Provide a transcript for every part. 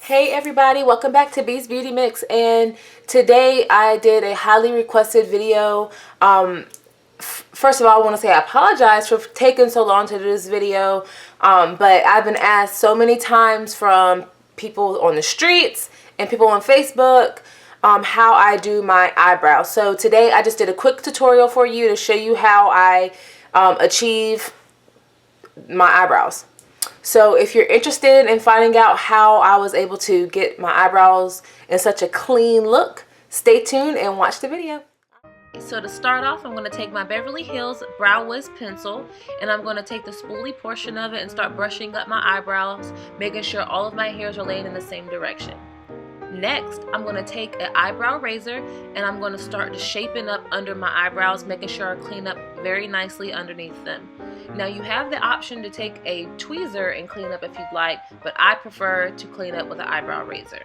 Hey everybody, welcome back to Bsbeautymix, and today I did a highly requested video. First of all, I want to say I apologize for taking so long to do this video, but I've been asked so many times from people on the streets and people on Facebook how I do my eyebrows. So today I just did a quick tutorial for you to show you how I achieve my eyebrows. So if you're interested in finding out how I was able to get my eyebrows in such a clean look, stay tuned and watch the video. So to start off, I'm going to take my Beverly Hills Brow Wiz pencil and I'm going to take the spoolie portion of it and start brushing up my eyebrows, making sure all of my hairs are laying in the same direction. Next, I'm going to take an eyebrow razor and I'm going to start shaping up under my eyebrows, making sure I clean up very nicely underneath them. Now you have the option to take a tweezer and clean up if you'd like, but I prefer to clean up with an eyebrow razor.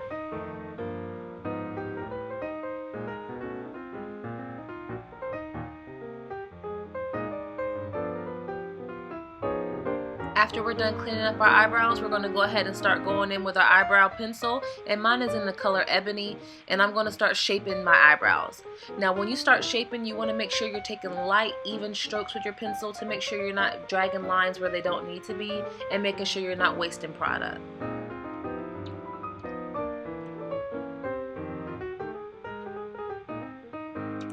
After we're done cleaning up our eyebrows, we're going to go ahead and start going in with our eyebrow pencil, and mine is in the color Ebony, and I'm going to start shaping my eyebrows. Now when you start shaping, you want to make sure you're taking light, even strokes with your pencil to make sure you're not dragging lines where they don't need to be, and making sure you're not wasting product.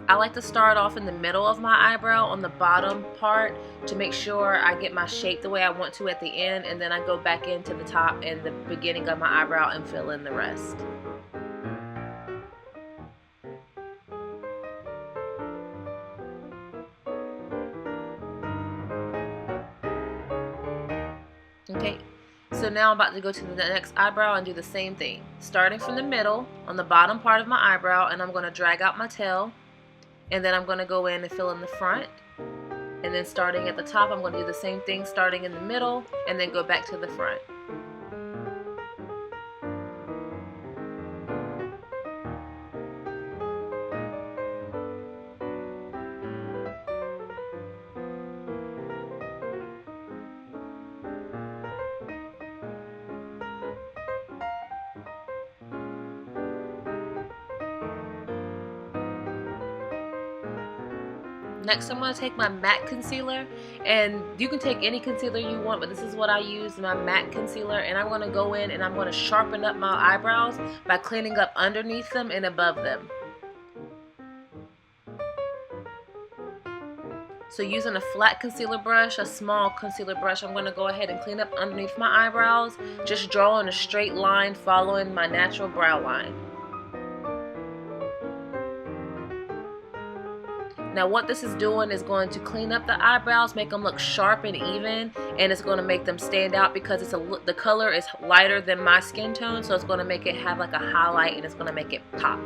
I like to start off in the middle of my eyebrow on the bottom part to make sure I get my shape the way I want to at the end, and then I go back into the top and the beginning of my eyebrow and fill in the rest. Okay, so now I'm about to go to the next eyebrow and do the same thing. Starting from the middle on the bottom part of my eyebrow, and I'm going to drag out my tail. And then I'm going to go in and fill in the front, and then starting at the top I'm going to do the same thing, starting in the middle and then go back to the front. Next, I'm going to take my matte concealer, and you can take any concealer you want, but this is what I use, my matte concealer, and I'm going to go in and I'm going to sharpen up my eyebrows by cleaning up underneath them and above them. So using a flat concealer brush, a small concealer brush, I'm going to go ahead and clean up underneath my eyebrows, just drawing a straight line following my natural brow line. Now what this is doing is going to clean up the eyebrows, make them look sharp and even, and it's going to make them stand out because the color is lighter than my skin tone, so it's going to make it have like a highlight and it's going to make it pop.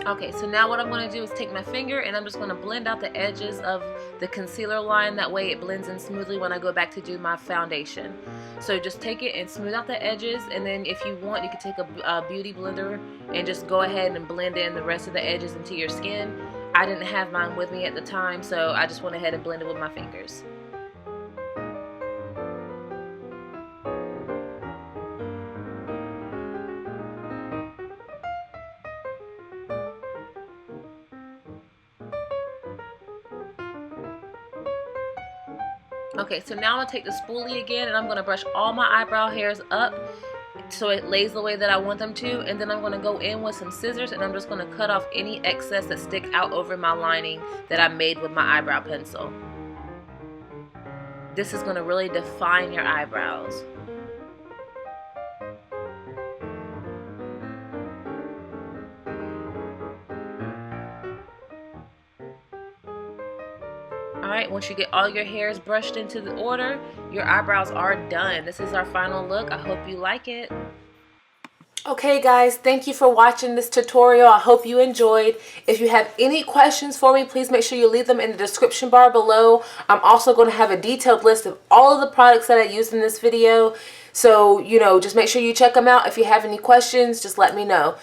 Okay, so now what I'm going to do is take my finger and I'm just going to blend out the edges of the concealer line. That way it blends in smoothly when I go back to do my foundation. So just take it and smooth out the edges, and then if you want, you can take a beauty blender and just go ahead and blend in the rest of the edges into your skin. I didn't have mine with me at the time, so I just went ahead and blended with my fingers. Okay, so now I'm going to take the spoolie again and I'm going to brush all my eyebrow hairs up so it lays the way that I want them to, and then I'm going to go in with some scissors and I'm just going to cut off any excess that stick out over my lining that I made with my eyebrow pencil. This is going to really define your eyebrows. Alright, once you get all your hairs brushed into the order, your eyebrows are done. This is our final look. I hope you like it. Okay guys, thank you for watching this tutorial. I hope you enjoyed. If you have any questions for me, please make sure you leave them in the description bar below. I'm also going to have a detailed list of all of the products that I used in this video. So, you know, just make sure you check them out. If you have any questions, just let me know.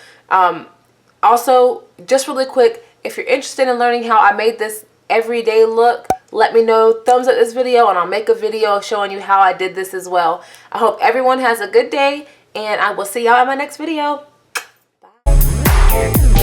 Also, just really quick, if you're interested in learning how I made this everyday look, let me know. Thumbs up this video and I'll make a video showing you how I did this as well. I hope everyone has a good day, and I will see y'all in my next video. Bye.